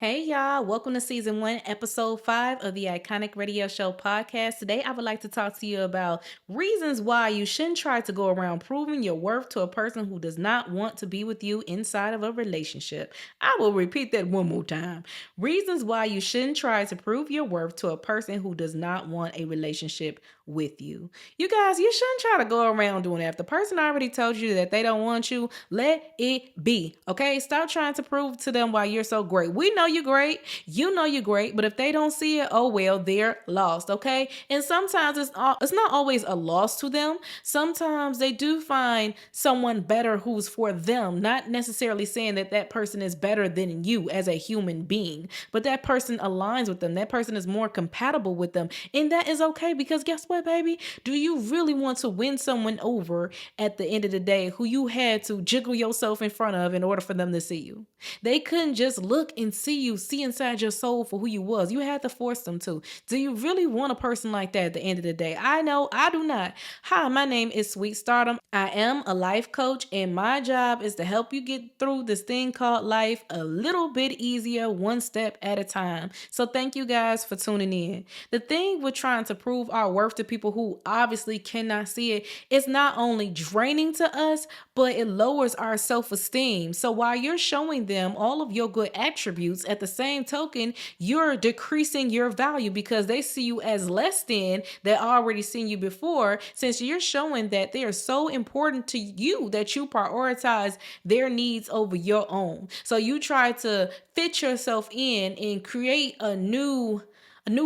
Hey y'all, welcome to season 1, episode 5 of the Iconic Radio Show podcast. Today, I would like to talk to you about reasons why you shouldn't try to go around proving your worth to a person who does not want to be with you inside of a relationship. I will repeat that one more time. Reasons why you shouldn't try to prove your worth to a person who does not want a relationship with you. You guys, you shouldn't try to go around doing that. If the person already told you that they don't want you, let it be. Okay? Stop trying to prove to them why you're so great. We know you're great. You know you're great, but if they don't see it, oh well, they're lost. Okay? And sometimes it's not always a loss to them. Sometimes they do find someone better who's for them, not necessarily saying that that person is better than you as a human being, but that person aligns with them. That person is more compatible with them. And that is okay because guess what, baby? Do you really want to win someone over at the end of the day who you had to jiggle yourself in front of in order for them to see you? They couldn't just look and see you, see inside your soul for who you was. You had to force them to. Do you really want a person like that at the end of the day? I know I do not. Hi, my name is Sweet Stardom. I am a life coach, and my job is to help you get through this thing called life a little bit easier, one step at a time. So thank you guys for tuning in. The thing with trying to prove our worth to people who obviously cannot see it is not only draining to us, but it lowers our self-esteem. So while you're showing them all of your good attributes, at the same token, you're decreasing your value because they see you as less than they already seen you before, since you're showing that they are so important to you that you prioritize their needs over your own. So you try to fit yourself in and create a new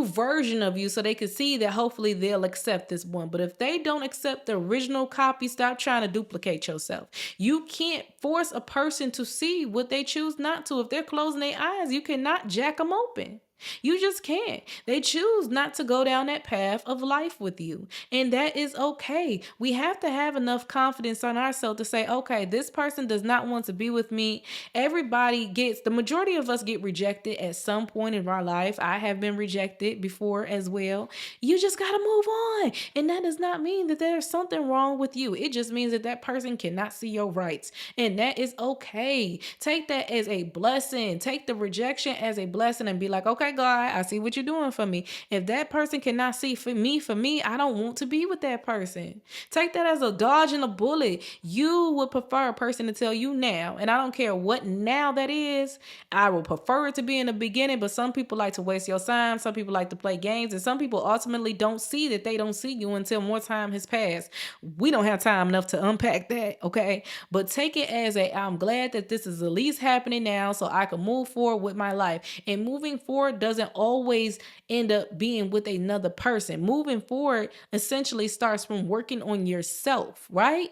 version of you so they can see that hopefully they'll accept this one. But if they don't accept the original copy, stop trying to duplicate yourself. You can't force a person to see what they choose not to. If they're closing their eyes, you cannot jack them open. You just can't. They choose not to go down that path of life with you. And that is okay. We have to have enough confidence on ourselves to say, okay, this person does not want to be with me. The majority of us get rejected at some point in our life. I have been rejected before as well. You just got to move on. And that does not mean that there's something wrong with you. It just means that that person cannot see your rights. And that is okay. Take that as a blessing. Take the rejection as a blessing and be like, okay, God, I see what you're doing for me. If that person cannot see for me, I don't want to be with that person. Take that as a dodge and a bullet. You would prefer a person to tell you now, and I don't care what now that is. I will prefer it to be in the beginning, but some people like to waste your time. Some people like to play games, and some people ultimately don't see that they don't see you until more time has passed. We don't have time enough to unpack that, okay? But take it as I'm glad that this is at least happening now so I can move forward with my life. And moving forward doesn't always end up being with another person. Moving forward essentially starts from working on yourself, right?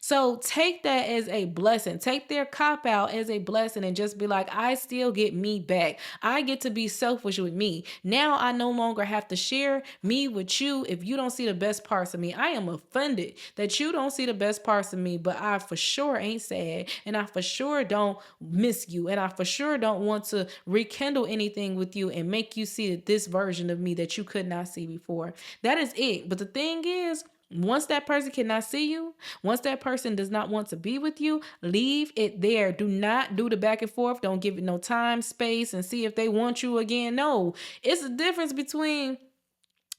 So take that as a blessing. Take their cop out as a blessing and just be like, I still get me back. I get to be selfish with me. Now I no longer have to share me with you if you don't see the best parts of me. I am offended that you don't see the best parts of me, but I for sure ain't sad. And I for sure don't miss you. And I for sure don't want to rekindle anything with you and make you see this version of me that you could not see before. That is it. But the thing is, once that person cannot see you, once that person does not want to be with you, leave it there. Do not do the back and forth. Don't give it no time, space, and see if they want you again. No, it's a difference between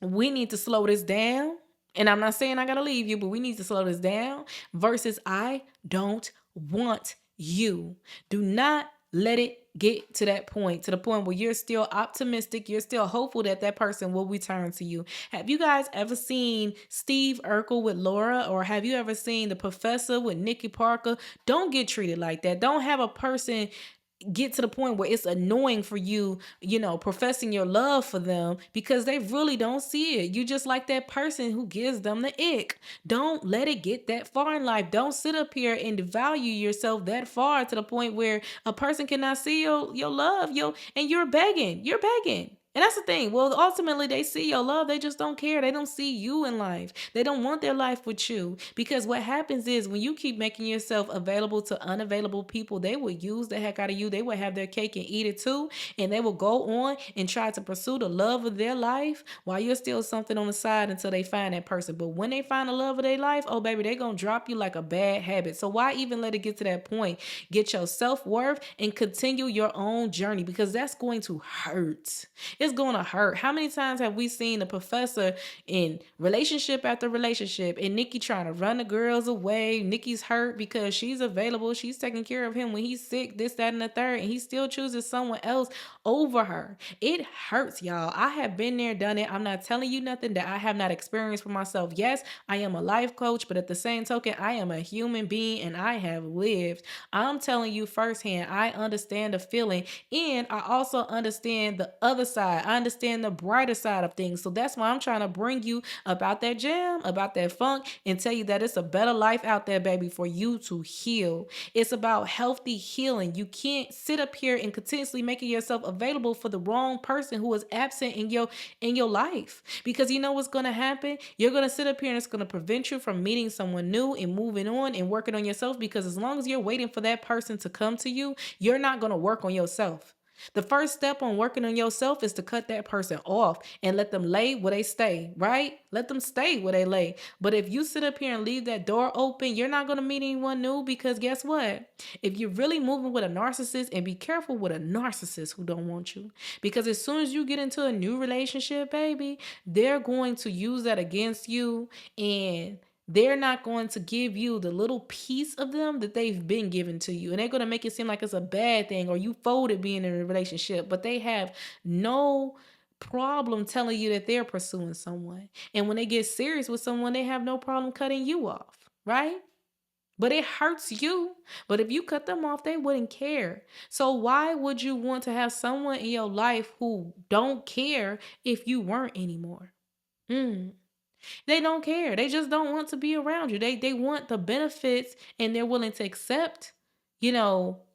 we need to slow this down. And I'm not saying I got to leave you, but we need to slow this down versus I don't want you. Do not let it get to that point, to the point where you're still optimistic, you're still hopeful that that person will return to you. Have you guys ever seen Steve Urkel with Laura, or have you ever seen The Professor with Nikki Parker? Don't get treated like that. Don't have a person get to the point where it's annoying for you, professing your love for them because they really don't see it. You just like that person who gives them the ick. Don't let it get that far in life. Don't sit up here and devalue yourself that far to the point where a person cannot see your love, and you're begging. You're begging. And that's the thing. Well, ultimately, they see your love. They just don't care. They don't see you in life. They don't want their life with you. Because what happens is when you keep making yourself available to unavailable people, they will use the heck out of you. They will have their cake and eat it too. And they will go on and try to pursue the love of their life while you're still something on the side until they find that person. But when they find the love of their life, oh, baby, they're going to drop you like a bad habit. So why even let it get to that point? Get your self-worth and continue your own journey, because that's going to hurt. It's going to hurt. How many times have we seen the professor in relationship after relationship and Nikki trying to run the girls away? Nikki's hurt because she's available. She's taking care of him when he's sick, this, that, and the third, and he still chooses someone else over her. It hurts, y'all. I have been there, done it. I'm not telling you nothing that I have not experienced for myself. Yes, I am a life coach, but at the same token, I am a human being and I have lived. I'm telling you firsthand, I understand the feeling, and I also understand the other side. I understand the brighter side of things. So that's why I'm trying to bring you about that jam, about that funk, and tell you that it's a better life out there, baby, for you to heal. It's about healthy healing. You can't sit up here and continuously making yourself available for the wrong person who is absent in your life. Because you know what's going to happen? You're going to sit up here and it's going to prevent you from meeting someone new and moving on and working on yourself, because as long as you're waiting for that person to come to you, you're not going to work on yourself. The first step on working on yourself is to cut that person off and let them lay where they stay, right? Let them stay where they lay. But if you sit up here and leave that door open, you're not going to meet anyone new, because guess what? If you're really moving with a narcissist, and be careful with a narcissist who don't want you, because as soon as you get into a new relationship, baby, they're going to use that against you, and they're not going to give you the little piece of them that they've been given to you. And they're going to make it seem like it's a bad thing or you folded being in a relationship. But they have no problem telling you that they're pursuing someone. And when they get serious with someone, they have no problem cutting you off, right? But it hurts you. But if you cut them off, they wouldn't care. So why would you want to have someone in your life who don't care if you weren't anymore? They don't care. They just don't want to be around you. They want the benefits and they're willing to accept,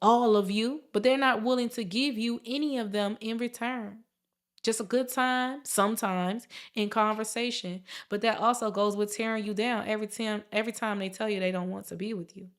all of you, but they're not willing to give you any of them in return. Just a good time sometimes in conversation, but that also goes with tearing you down every time they tell you they don't want to be with you.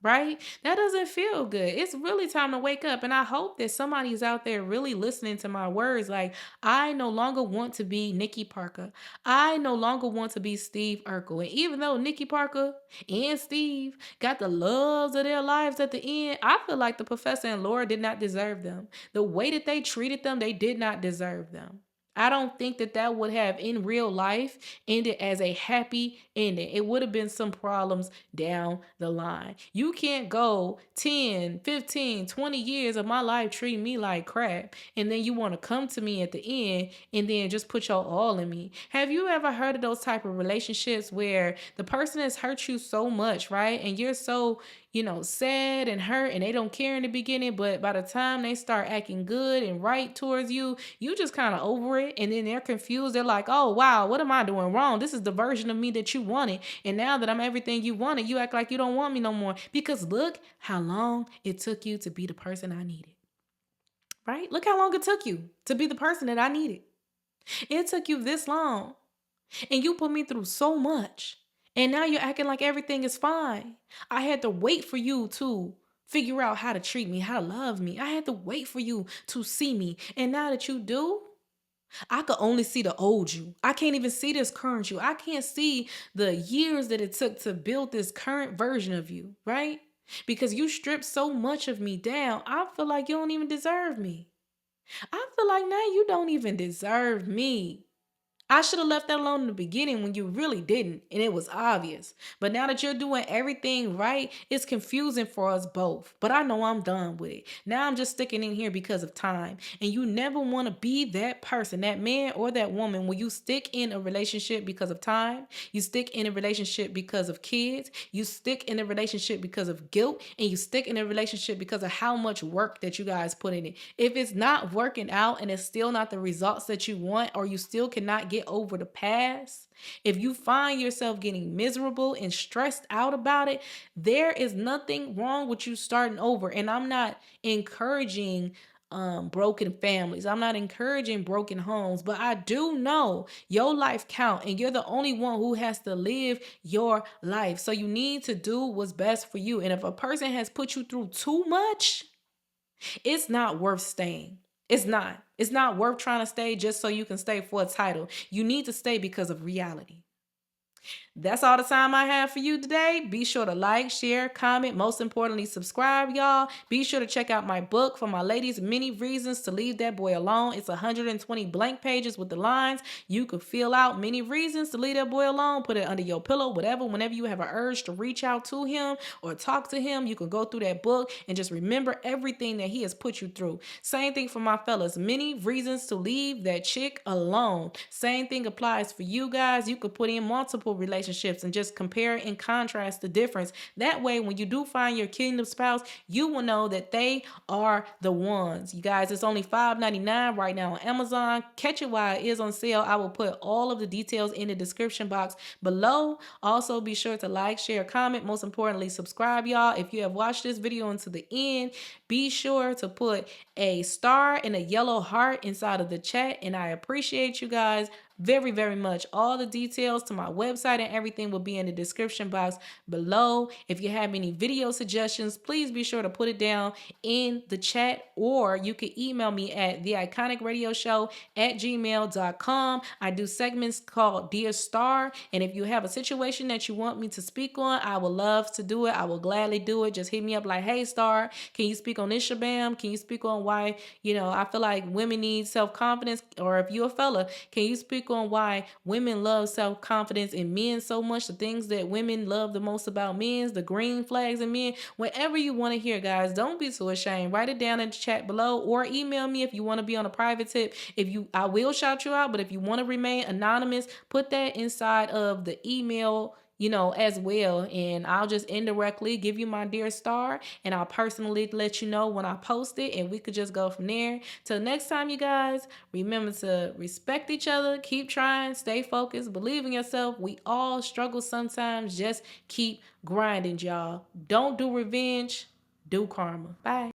Right? That doesn't feel good. It's really time to wake up. And I hope that somebody's out there really listening to my words. Like, I no longer want to be Nikki Parker. I no longer want to be Steve Urkel. And even though Nikki Parker and Steve got the loves of their lives at the end, I feel like the professor and Laura did not deserve them. The way that they treated them, they did not deserve them. I don't think that would have in real life ended as a happy ending. It would have been some problems down the line. You can't go 10, 15, 20 years of my life treating me like crap, and then you want to come to me at the end and then just put your all in me. Have you ever heard of those type of relationships where the person has hurt you so much, right? And you're so sad and hurt and they don't care in the beginning, but by the time they start acting good and right towards you, you just kind of over it, and then they're confused. They're like, oh, wow, what am I doing wrong? This is the version of me that you wanted. And now that I'm everything you wanted, you act like you don't want me no more, because look how long it took you to be the person I needed, right? Look how long it took you to be the person that I needed. It took you this long and you put me through so much. And now you're acting like everything is fine. I had to wait for you to figure out how to treat me, how to love me. I had to wait for you to see me. And now that you do, I could only see the old you. I can't even see this current you. I can't see the years that it took to build this current version of you, right? Because you stripped so much of me down, I feel like you don't even deserve me. I feel like now you don't even deserve me. I should have left that alone in the beginning when you really didn't, and it was obvious. But now that you're doing everything right, it's confusing for us both. But I know I'm done with it. Now I'm just sticking in here because of time. And you never want to be that person, that man or that woman, when you stick in a relationship because of time, you stick in a relationship because of kids, you stick in a relationship because of guilt, and you stick in a relationship because of how much work that you guys put in it. If it's not working out and it's still not the results that you want, or you still cannot get over the past, if you find yourself getting miserable and stressed out about it, there is nothing wrong with you starting over. And I'm not encouraging broken families. I'm not encouraging broken homes, but I do know your life count and you're the only one who has to live your life. So you need to do what's best for you. And if a person has put you through too much, it's not worth staying. It's not. It's not worth trying to stay just so you can stay for a title. You need to stay because of reality. That's all the time I have for you today. Be sure to like, share, comment, most importantly, subscribe, y'all. Be sure to check out my book for my ladies, Many Reasons to Leave That Boy Alone. It's 120 blank pages with the lines. You could fill out many reasons to leave that boy alone, put it under your pillow, whatever. Whenever you have an urge to reach out to him or talk to him, you can go through that book and just remember everything that he has put you through. Same thing for my fellas. Many Reasons to Leave That Chick Alone. Same thing applies for you guys. You could put in multiple relationships and just compare and contrast the difference. That way, when you do find your kingdom spouse, you will know that they are the ones. You guys, it's only $5.99 right now on Amazon. Catch it while it is on sale. I will put all of the details in the description box below. Also, be sure to like, share, comment. Most importantly, subscribe, y'all. If you have watched this video until the end, be sure to put a star and a yellow heart inside of the chat. And I appreciate you guys very, very much. All the details to my website and everything will be in the description box below. If you have any video suggestions, please be sure to put it down in the chat, or you can email me at theiconicradioshow@gmail.com. I do segments called Dear Star, and if you have a situation that you want me to speak on, I would love to do it. I will gladly do it. Just hit me up like, hey, Star, can you speak on this, Shabam? Can you speak on why, I feel like women need self-confidence? Or if you're a fella, can you speak on why women love self-confidence in men so much, the things that women love the most about men, the green flags in men? Whatever you want to hear, guys, don't be so ashamed. Write it down in the chat below, or email me if you want to be on a private tip. I will shout you out, but if you want to remain anonymous, put that inside of the email, as well. And I'll just indirectly give you my Dear Star, and I'll personally let you know when I post it, and we could just go from there. Till next time, you guys, remember to respect each other, keep trying, stay focused, believe in yourself. We all struggle sometimes. Just keep grinding, y'all. Don't do revenge, do karma. Bye.